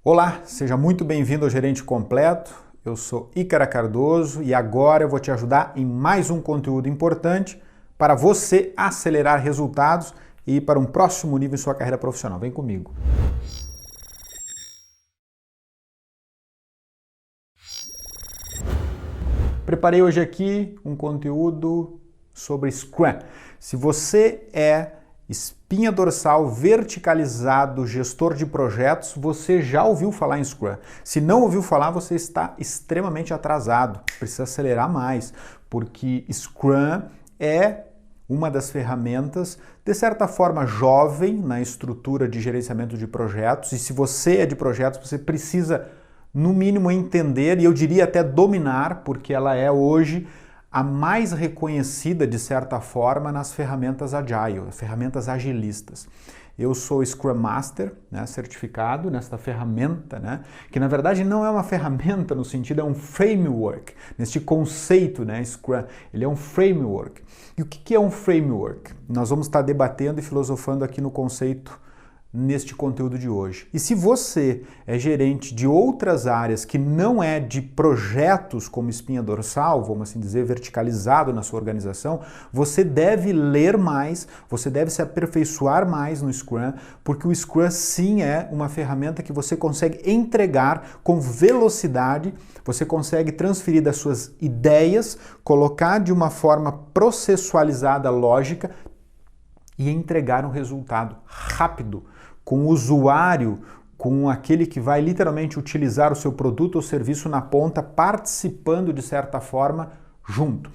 Olá, seja muito bem-vindo ao Gerente Completo. Eu sou Ícaro Cardoso e agora eu vou te ajudar em mais um conteúdo importante para você acelerar resultados e ir para um próximo nível em sua carreira profissional. Vem comigo. Preparei hoje aqui um conteúdo sobre Scrum. Se você é espinha dorsal, verticalizado, gestor de projetos, você já ouviu falar em Scrum. Se não ouviu falar, você está extremamente atrasado. Precisa acelerar mais, porque Scrum é uma das ferramentas, de certa forma, jovem na estrutura de gerenciamento de projetos. E se você é de projetos, você precisa, no mínimo, entender, e eu diria até dominar, porque ela é hoje a mais reconhecida, de certa forma, nas ferramentas Agile, ferramentas agilistas. Eu sou Scrum Master, certificado nesta ferramenta, que na verdade não é uma ferramenta no sentido, é um framework, neste conceito, Scrum, ele é um framework. E o que é um framework? Nós vamos estar debatendo e filosofando aqui no conceito neste conteúdo de hoje. E se você é gerente de outras áreas que não é de projetos como espinha dorsal, vamos assim dizer, verticalizado na sua organização, você deve ler mais, você deve se aperfeiçoar mais no Scrum, porque o Scrum sim é uma ferramenta que você consegue entregar com velocidade, você consegue transferir das suas ideias, colocar de uma forma processualizada, lógica, e entregar um resultado rápido, com o usuário, com aquele que vai literalmente utilizar o seu produto ou serviço na ponta, participando de certa forma junto.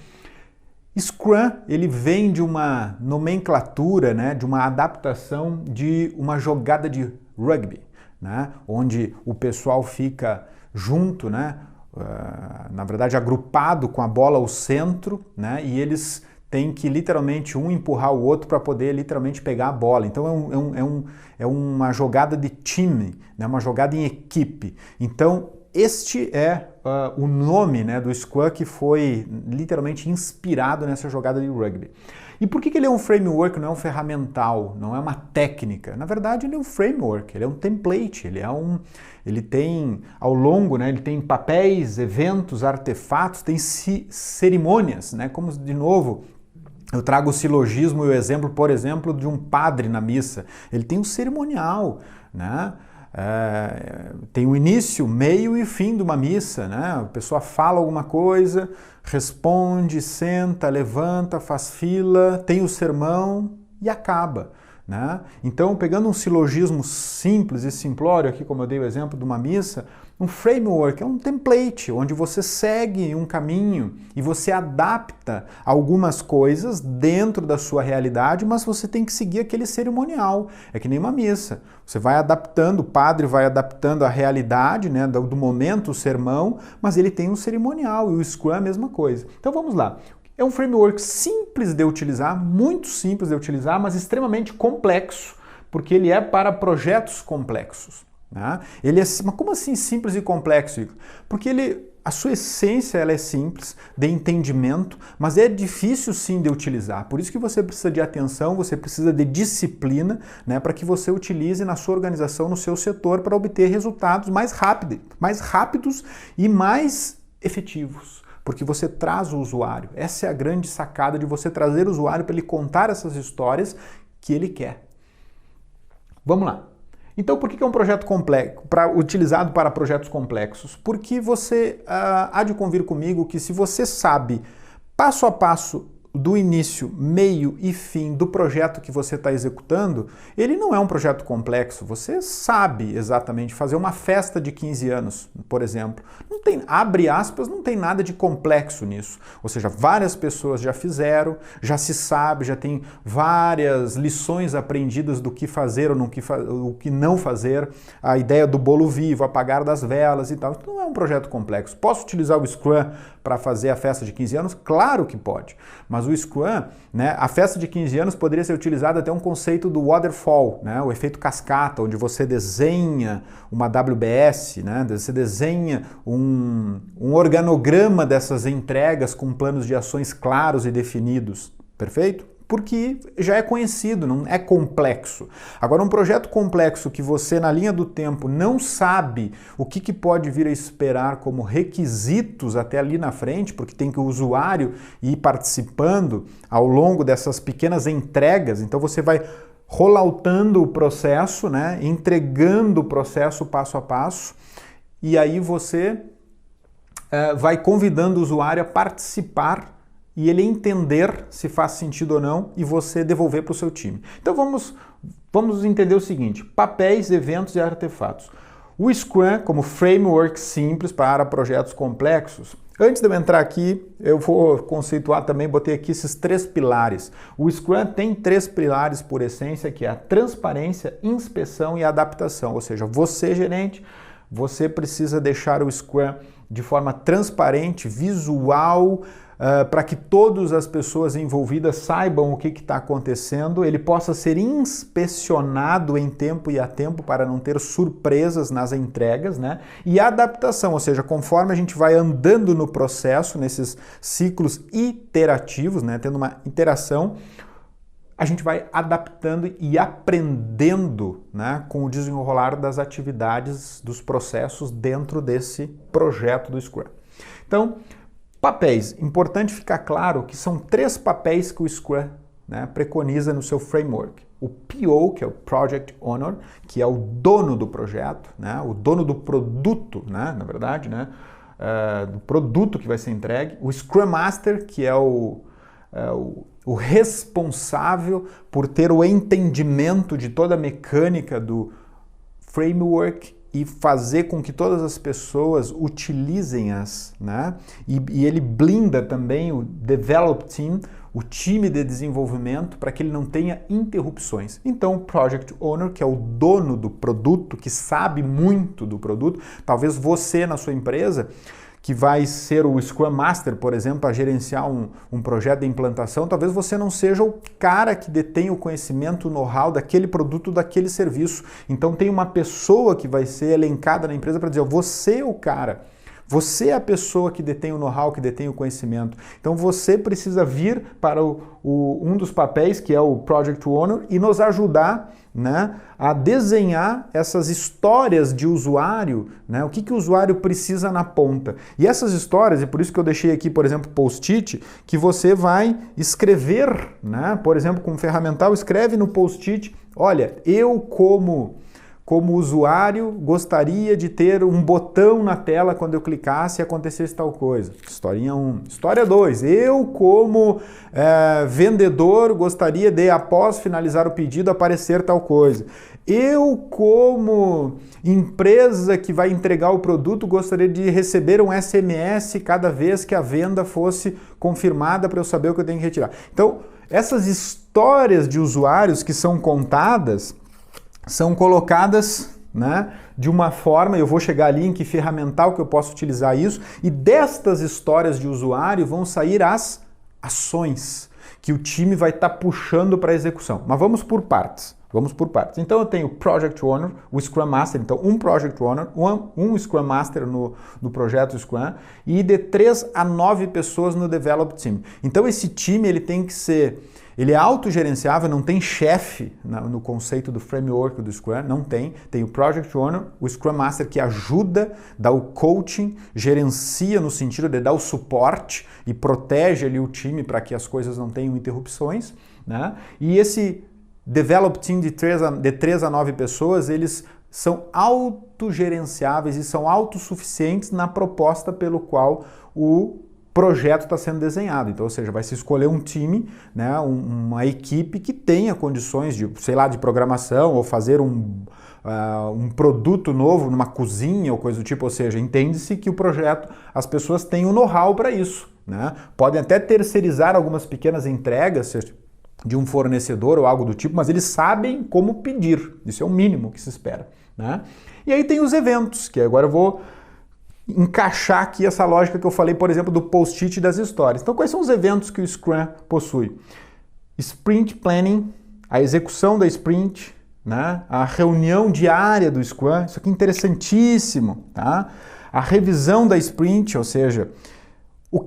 Scrum, ele vem de uma nomenclatura, de uma adaptação de uma jogada de rugby, onde o pessoal fica junto, na verdade agrupado com a bola ao centro, e eles tem que literalmente um empurrar o outro para poder literalmente pegar a bola. Então é uma jogada de time, uma jogada em equipe. Então este é o nome do Scrum que foi literalmente inspirado nessa jogada de rugby. E por que ele é um framework, não é um ferramental, não é uma técnica? Na verdade ele é um framework, ele é um template, ele tem ao longo, ele tem papéis, eventos, artefatos, tem cerimônias, como de novo eu trago o silogismo e o exemplo, por exemplo, de um padre na missa. Ele tem um cerimonial, tem o início, meio e fim de uma missa, A pessoa fala alguma coisa, responde, senta, levanta, faz fila, tem o sermão e acaba. Então, pegando um silogismo simples e simplório, aqui como eu dei o exemplo de uma missa, um framework é um template onde você segue um caminho e você adapta algumas coisas dentro da sua realidade, mas você tem que seguir aquele cerimonial. É que nem uma missa. Você vai adaptando, o padre vai adaptando a realidade do momento, o sermão, mas ele tem um cerimonial e o Scrum é a mesma coisa. Então vamos lá. É um framework simples de utilizar, muito simples de utilizar, mas extremamente complexo, porque ele é para projetos complexos. Ele é, mas como assim simples e complexo, Igor? Porque a sua essência ela é simples, de entendimento, mas é difícil sim de utilizar. Por isso que você precisa de atenção, você precisa de disciplina, para que você utilize na sua organização, no seu setor, para obter resultados mais rápidos e mais efetivos. Porque você traz o usuário. Essa é a grande sacada de você trazer o usuário para ele contar essas histórias que ele quer. Vamos lá. Então, por que é um projeto complexo, utilizado para projetos complexos? Porque você há de convir comigo que se você sabe passo a passo do início, meio e fim do projeto que você está executando, ele não é um projeto complexo. Você sabe exatamente fazer uma festa de 15 anos, por exemplo. Não tem, abre aspas, não tem nada de complexo nisso. Ou seja, várias pessoas já fizeram, já se sabe, já tem várias lições aprendidas do que fazer ou o que não fazer. A ideia do bolo vivo, apagar das velas e tal. Então não é um projeto complexo. Posso utilizar o Scrum para fazer a festa de 15 anos? Claro que pode. Mas o Scrum, a festa de 15 anos poderia ser utilizada até um conceito do waterfall, o efeito cascata, onde você desenha uma WBS, você desenha um organograma dessas entregas com planos de ações claros e definidos. Perfeito? porque já é conhecido, não é complexo. Agora, um projeto complexo que você, na linha do tempo, não sabe o que pode vir a esperar como requisitos até ali na frente, porque tem que o usuário ir participando ao longo dessas pequenas entregas, então você vai rolloutando o processo, né, entregando o processo passo a passo, e aí você vai convidando o usuário a participar e ele entender se faz sentido ou não e você devolver para o seu time. Então vamos entender o seguinte: papéis, eventos e artefatos. O Scrum como framework simples para projetos complexos. Antes de eu entrar aqui, eu vou conceituar também, botei aqui esses 3 pilares. O Scrum tem 3 pilares por essência, que é a transparência, inspeção e adaptação. Ou seja, você, gerente, você precisa deixar o Scrum de forma transparente, visual, para que todas as pessoas envolvidas saibam o que está acontecendo, ele possa ser inspecionado em tempo e a tempo para não ter surpresas nas entregas, né? E a adaptação, ou seja, conforme a gente vai andando no processo, nesses ciclos iterativos, né? Tendo uma interação, a gente vai adaptando e aprendendo, né, com o desenrolar das atividades, dos processos dentro desse projeto do Scrum. Então, papéis. Importante ficar claro que são 3 papéis que o Scrum, né, preconiza no seu framework. O PO, que é o Project Owner, que é o dono do projeto, né, o dono do produto, né, na verdade, né, do produto que vai ser entregue. O Scrum Master, que é o responsável por ter o entendimento de toda a mecânica do framework e fazer com que todas as pessoas utilizem-as, né? E ele blinda também o Develop Team, o time de desenvolvimento, para que ele não tenha interrupções. Então, o Project Owner, que é o dono do produto, que sabe muito do produto, talvez você na sua empresa, que vai ser o Scrum Master, por exemplo, para gerenciar um projeto de implantação, talvez você não seja o cara que detém o conhecimento, o know-how daquele produto, daquele serviço. Então tem uma pessoa que vai ser elencada na empresa para dizer, você é o cara, você é a pessoa que detém o know-how, que detém o conhecimento. Então você precisa vir para um dos papéis, que é o Project Owner, e nos ajudar, né, a desenhar essas histórias de usuário, né, o que o usuário precisa na ponta. E essas histórias, e por isso que eu deixei aqui, por exemplo, post-it, que você vai escrever, né, por exemplo, com um ferramental, escreve no post-it, olha, eu como usuário, gostaria de ter um botão na tela quando eu clicasse e acontecesse tal coisa. Historinha 1. História 2. Eu, como vendedor, gostaria de, após finalizar o pedido, aparecer tal coisa. Eu, como empresa que vai entregar o produto, gostaria de receber um SMS cada vez que a venda fosse confirmada para eu saber o que eu tenho que retirar. Então, essas histórias de usuários que são contadas são colocadas, né, de uma forma, eu vou chegar ali em que ferramental que eu posso utilizar isso, e destas histórias de usuário vão sair as ações que o time vai estar puxando para a execução. Mas vamos por partes. Então eu tenho o Project Owner, o Scrum Master, então um Project Owner, um Scrum Master no projeto Scrum, e de 3 a 9 pessoas no Develop Team. Então esse time ele tem que ser... Ele é autogerenciável, não tem chefe no conceito do framework do Scrum, não tem. Tem o Project Owner, o Scrum Master que ajuda, dá o coaching, gerencia no sentido de dar o suporte e protege ali o time para que as coisas não tenham interrupções, né? E esse Develop Team de 3 a 9 pessoas, eles são autogerenciáveis e são autossuficientes na proposta pelo qual o projeto está sendo desenhado. Então, ou seja, vai se escolher um time, né, uma equipe que tenha condições de, sei lá, de programação ou fazer um produto novo numa cozinha ou coisa do tipo, ou seja, entende-se que o projeto, as pessoas têm o know-how para isso, né? Podem até terceirizar algumas pequenas entregas de um fornecedor ou algo do tipo, mas eles sabem como pedir, isso é o mínimo que se espera, né? E aí tem os eventos, que agora eu vou encaixar aqui essa lógica que eu falei, por exemplo, do post-it das histórias. Então, quais são os eventos que o Scrum possui? Sprint Planning, a execução da sprint, né? A reunião diária do Scrum, isso aqui é interessantíssimo, tá? A revisão da sprint, ou seja,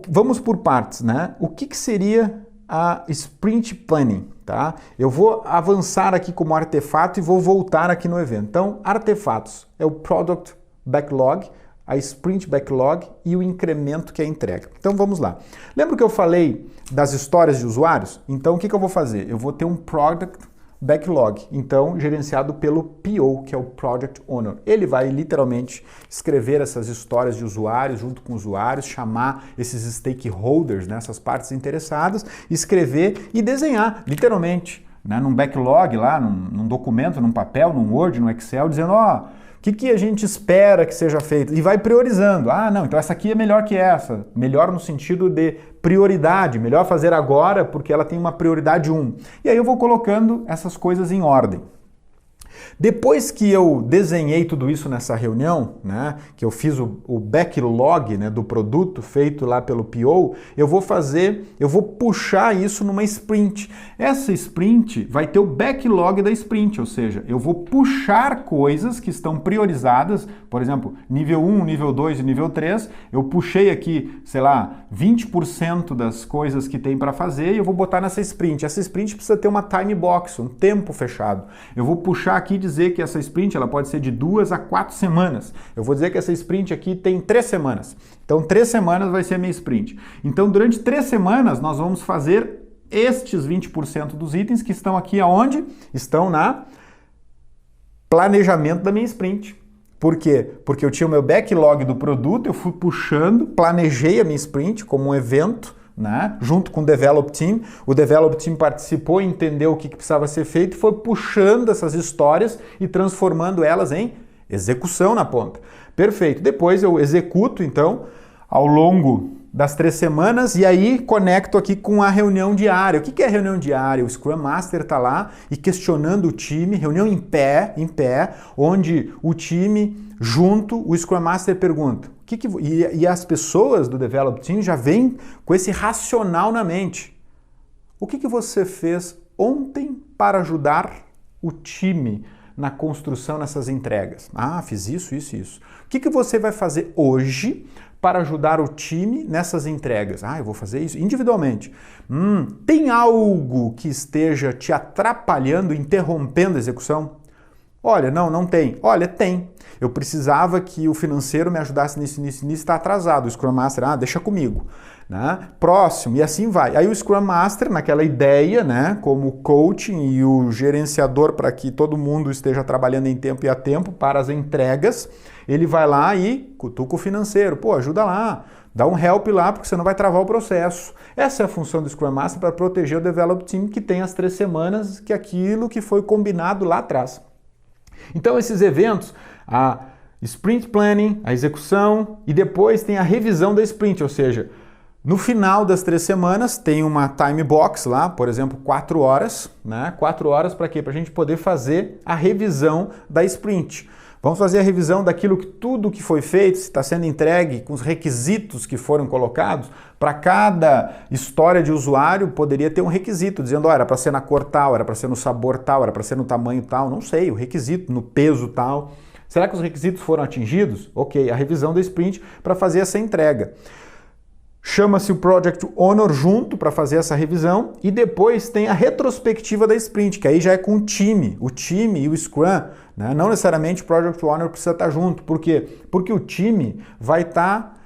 vamos por partes, né? O que seria a Sprint Planning, tá? Eu vou avançar aqui como artefato e vou voltar aqui no evento. Então, artefatos é o Product Backlog, a Sprint Backlog e o incremento que é a entrega. Então, vamos lá. Lembra que eu falei das histórias de usuários? Então, o que eu vou fazer? Eu vou ter um Product Backlog, então gerenciado pelo PO, que é o Project Owner. Ele vai literalmente escrever essas histórias de usuários junto com usuários, chamar esses stakeholders, né, essas partes interessadas, escrever e desenhar, literalmente, né, num backlog lá, num documento, num papel, num Word, num Excel, dizendo, ó, o que a gente espera que seja feito? E vai priorizando. Ah, não, então essa aqui é melhor que essa. Melhor no sentido de prioridade. Melhor fazer agora porque ela tem uma prioridade 1. E aí eu vou colocando essas coisas em ordem. Depois que eu desenhei tudo isso nessa reunião, né, que eu fiz o backlog, né, do produto feito lá pelo PO, eu vou puxar isso numa sprint. Essa sprint vai ter o backlog da sprint, ou seja, eu vou puxar coisas que estão priorizadas, por exemplo, nível 1, nível 2 e nível 3, eu puxei aqui, sei lá, 20% das coisas que tem para fazer e eu vou botar nessa sprint. Essa sprint precisa ter uma time box, um tempo fechado. Eu vou puxar aqui e dizer que essa sprint ela pode ser de 2 a 4 semanas. Eu vou dizer que essa sprint aqui tem 3 semanas. Então 3 semanas vai ser a minha sprint. Então durante 3 semanas nós vamos fazer estes 20% dos itens que estão aqui aonde? Estão na planejamento da minha sprint. Por quê? Porque eu tinha o meu backlog do produto, eu fui puxando, planejei a minha sprint como um evento, né? Junto com o Develop Team. O Develop Team participou, entendeu o que precisava ser feito e foi puxando essas histórias e transformando elas em execução na ponta. Perfeito. Depois eu executo, então, ao longo das 3 semanas e aí conecto aqui com a reunião diária. O que é a reunião diária? O Scrum Master está lá e questionando o time, reunião em pé, onde o time junto, o Scrum Master pergunta. E as pessoas do Develop Team já vêm com esse racional na mente. O que você fez ontem para ajudar o time na construção nessas entregas? Ah, fiz isso, isso e isso. O que você vai fazer hoje para ajudar o time nessas entregas? Ah, eu vou fazer isso individualmente. Tem algo que esteja te atrapalhando, interrompendo a execução? Olha, não tem. Olha, tem. Eu precisava que o financeiro me ajudasse nisso, está atrasado. O Scrum Master, deixa comigo. Né? Próximo, e assim vai. Aí o Scrum Master, naquela ideia, né, como coaching e o gerenciador para que todo mundo esteja trabalhando em tempo e a tempo para as entregas, ele vai lá e cutuca o financeiro. Pô, ajuda lá, dá um help lá, porque você não vai travar o processo. Essa é a função do Scrum Master para proteger o Develop Team que tem as 3 semanas, que é aquilo que foi combinado lá atrás. Então esses eventos, a Sprint Planning, a execução e depois tem a revisão da Sprint, ou seja, no final das 3 semanas tem uma time box lá, por exemplo, 4 horas, né? 4 horas para quê? Para a gente poder fazer a revisão da Sprint. Vamos fazer a revisão daquilo que tudo que foi feito, se está sendo entregue, com os requisitos que foram colocados. Para cada história de usuário poderia ter um requisito, dizendo, era para ser na cor tal, era para ser no sabor tal, era para ser no tamanho tal, não sei, o requisito, no peso tal. Será que os requisitos foram atingidos? Ok, a revisão da Sprint para fazer essa entrega. Chama-se o Project Owner junto para fazer essa revisão e depois tem a retrospectiva da Sprint, que aí já é com o time e o Scrum, né? Não necessariamente o Project Owner precisa estar junto. Por quê? Porque o time vai estar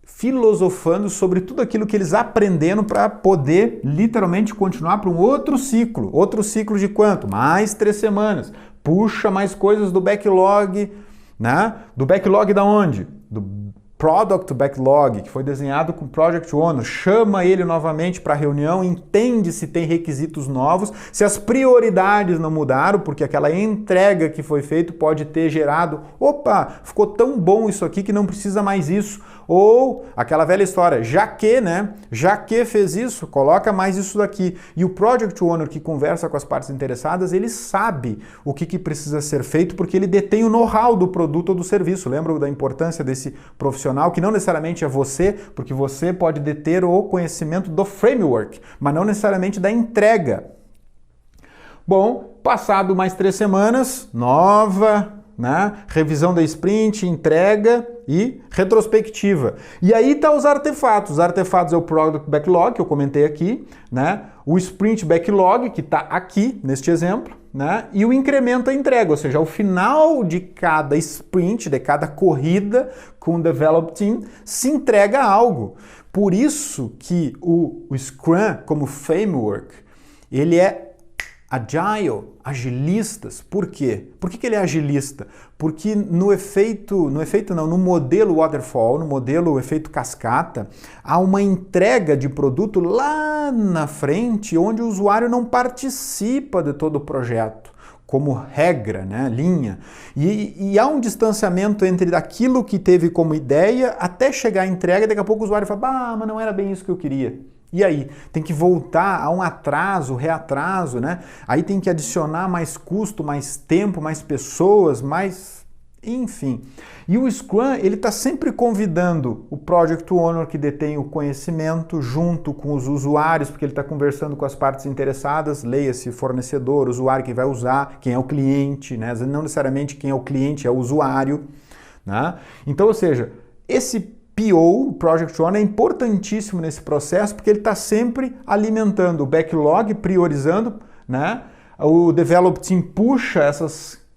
filosofando sobre tudo aquilo que eles aprenderam para poder literalmente continuar para um outro ciclo. Outro ciclo de quanto? Mais 3 semanas. Puxa mais coisas do backlog, né? Do backlog da onde? Do Product Backlog, que foi desenhado com o Project Owner, chama ele novamente para a reunião, entende se tem requisitos novos, se as prioridades não mudaram, porque aquela entrega que foi feita pode ter gerado, opa, ficou tão bom isso aqui que não precisa mais isso, ou aquela velha história, já que fez isso, coloca mais isso daqui. E o Project Owner que conversa com as partes interessadas, ele sabe o que precisa ser feito, porque ele detém o know-how do produto ou do serviço. Lembra da importância desse profissional, que não necessariamente é você, porque você pode deter o conhecimento do framework, mas não necessariamente da entrega. Bom, passado mais 3 semanas, nova né? Revisão da sprint, entrega e retrospectiva. E aí tá os artefatos. Os artefatos é o Product Backlog, que eu comentei aqui, né? O Sprint Backlog, que está aqui neste exemplo, né? E o incremento à entrega, ou seja, ao final de cada sprint, de cada corrida com o Develop Team, se entrega algo. Por isso que o Scrum, como framework, ele é agile, agilistas. Por quê? Por que ele é agilista? Porque no modelo waterfall, no modelo efeito cascata, há uma entrega de produto lá na frente, onde o usuário não participa de todo o projeto, como regra, né, linha. E há um distanciamento entre aquilo que teve como ideia até chegar à entrega, e daqui a pouco o usuário fala, mas não era bem isso que eu queria. E aí? Tem que voltar a um atraso, reatraso, né? Aí tem que adicionar mais custo, mais tempo, mais pessoas, mais... enfim. E o Scrum, ele está sempre convidando o Project Owner que detém o conhecimento junto com os usuários, porque ele está conversando com as partes interessadas, leia-se fornecedor, usuário, quem vai usar, quem é o cliente, né? Não necessariamente quem é o cliente, é o usuário, né? Então, ou seja, esse PO, o Project Owner, é importantíssimo nesse processo porque ele está sempre alimentando o backlog, priorizando, né? O Develop Team puxa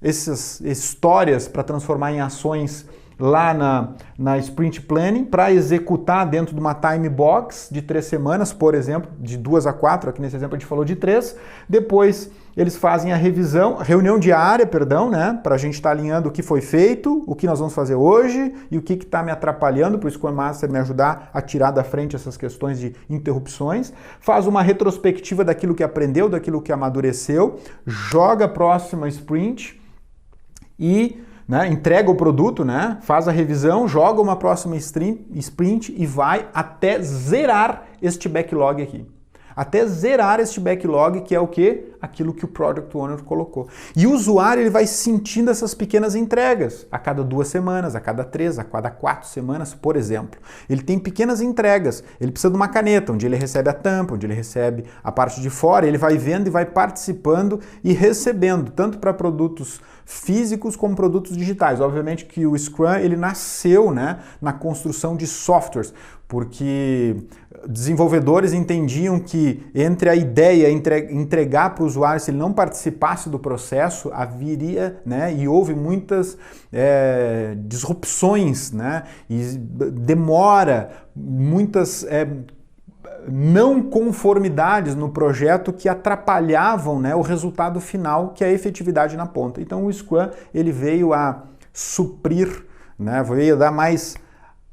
essas histórias para transformar em ações lá na Sprint Planning para executar dentro de uma time box de 3 semanas, por exemplo, de 2 a 4, aqui nesse exemplo a gente falou de 3, depois eles fazem a reunião diária, né, para a gente estar alinhando o que foi feito, o que nós vamos fazer hoje e o que está me atrapalhando, para o Scrum Master me ajudar a tirar da frente essas questões de interrupções, faz uma retrospectiva daquilo que aprendeu, daquilo que amadureceu, joga a próxima sprint e... né, entrega o produto, né, faz a revisão, joga uma próxima sprint e vai até zerar este backlog aqui. Até zerar este backlog, que é o quê? Aquilo que o Product Owner colocou. E o usuário ele vai sentindo essas pequenas entregas a cada 2 semanas, a cada 3, a cada 4 semanas, por exemplo. Ele tem pequenas entregas. Ele precisa de uma caneta, onde ele recebe a tampa, onde ele recebe a parte de fora, ele vai vendo e vai participando e recebendo, tanto para produtos físicos como produtos digitais. Obviamente que o Scrum ele nasceu, né, na construção de softwares, porque desenvolvedores entendiam que entre a ideia entregar para o usuário, se ele não participasse do processo, haveria, né, e houve muitas disrupções, né, e demora, muitas não conformidades no projeto que atrapalhavam, né, o resultado final, que é a efetividade na ponta. Então o Scrum ele veio a suprir, né, veio a dar mais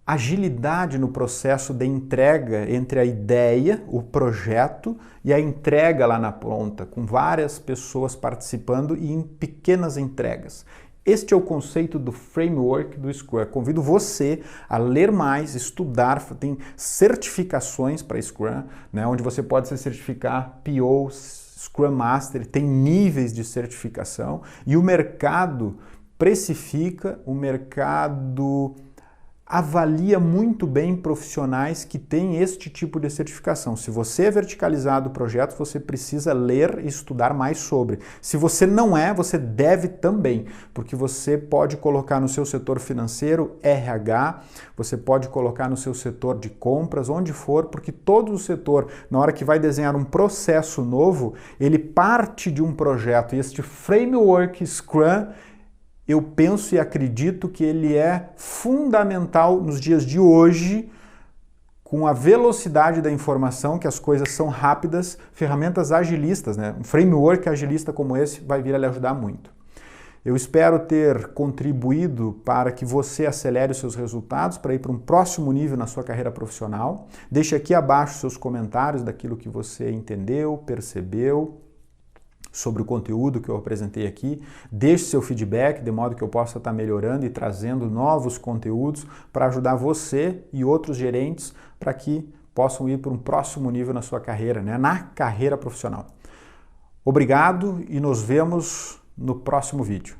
agilidade no processo de entrega entre a ideia, o projeto e a entrega lá na ponta, com várias pessoas participando e em pequenas entregas. Este é o conceito do framework do Scrum. Convido você a ler mais, estudar, tem certificações para Scrum, né, onde você pode se certificar PO, Scrum Master, tem níveis de certificação e o mercado precifica, o mercado avalia muito bem profissionais que têm este tipo de certificação. Se você é verticalizado o projeto, você precisa ler e estudar mais sobre. Se você não é, você deve também, porque você pode colocar no seu setor financeiro, RH, você pode colocar no seu setor de compras, onde for, porque todo o setor, na hora que vai desenhar um processo novo, ele parte de um projeto. E este framework Scrum, eu penso e acredito que ele é fundamental nos dias de hoje, com a velocidade da informação, que as coisas são rápidas, ferramentas agilistas, né? Um framework agilista como esse vai vir a lhe ajudar muito. Eu espero ter contribuído para que você acelere os seus resultados, para ir para um próximo nível na sua carreira profissional. Deixe aqui abaixo seus comentários daquilo que você entendeu, percebeu, sobre o conteúdo que eu apresentei aqui, deixe seu feedback de modo que eu possa estar melhorando e trazendo novos conteúdos para ajudar você e outros gerentes para que possam ir para um próximo nível na sua carreira, né? Na carreira profissional. Obrigado e nos vemos no próximo vídeo.